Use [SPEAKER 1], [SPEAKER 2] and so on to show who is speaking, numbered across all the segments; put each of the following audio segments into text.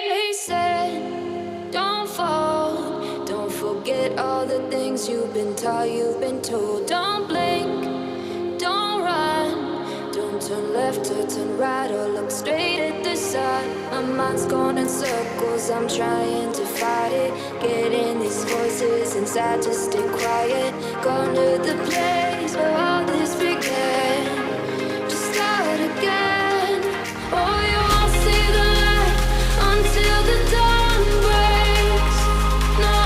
[SPEAKER 1] They said, don't fall, don't forget all the things you've been taught, you've been told. Don't blink, don't run, don't turn left or turn right or look straight at the sun. My mind's going in circles, I'm trying to fight it. Getting these voices inside to stay quiet. Gone to the place where all this began. Just start again. Oh, you won't see the light until the dawn breaks. No,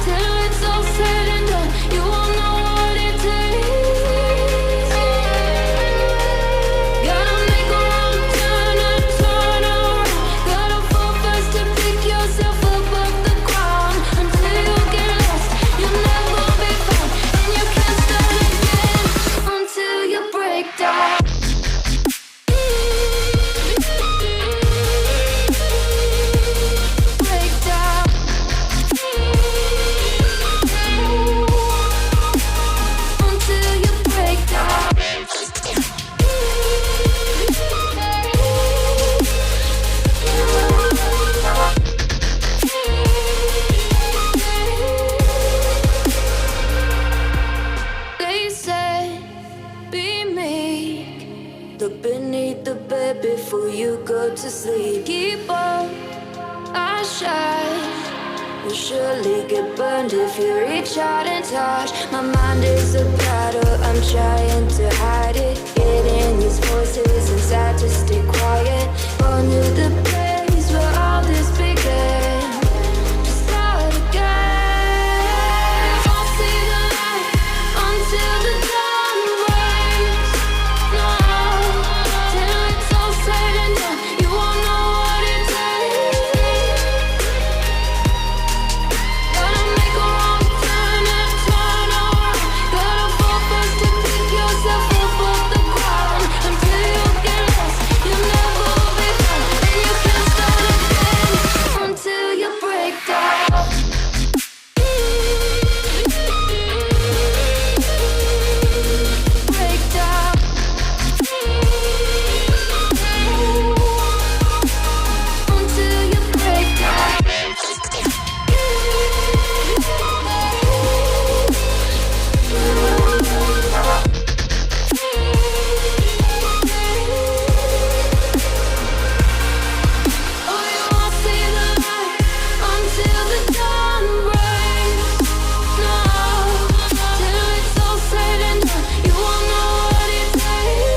[SPEAKER 1] till it's all said and done, you won't know what it takes. Gotta make a wrong turn and turn around. Gotta fall fast to pick yourself up off the ground. Until you get lost, you'll never be found. And you can't start again until you break down. They said, be meek. Look beneath the bed before you go to sleep. Keep on, I shine. Will surely get burned if you reach out and touch. My mind is a battle, I'm trying to hide it. Getting these voices inside to stay quiet. On to the place where all this began. Just start again. Won't see the light until the dawn breaks. No, till it's all said and done, you won't know what it takes. Gotta make a wrong turn and turn around. Gotta fall fast to pick yourself up off the ground. Until you get lost, you'll never be found. And you can't start again until you break down. Break down. Until you break down. Oh, you won't see the light until the dawn breaks. No, till it's all said and done, you won't know what it takes.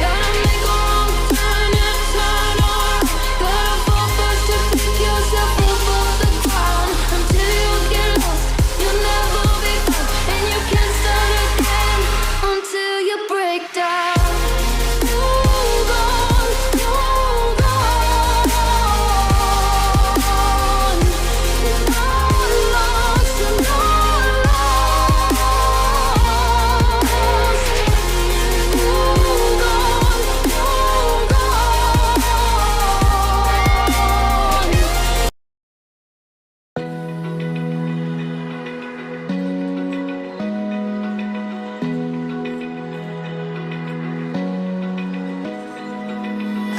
[SPEAKER 1] Gotta make a wrong turn and turn around. Gotta fall fast to pick yourself up off the ground. Until you get lost, you'll never be found. And you can't start again until you break down. Hold on, hold on. You're not lost, you're not lost. Hold on, hold on.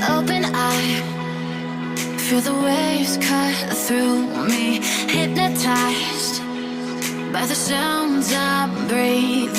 [SPEAKER 1] Open eye, feel the waves cut through me, hypnotized by the sounds I'm breathing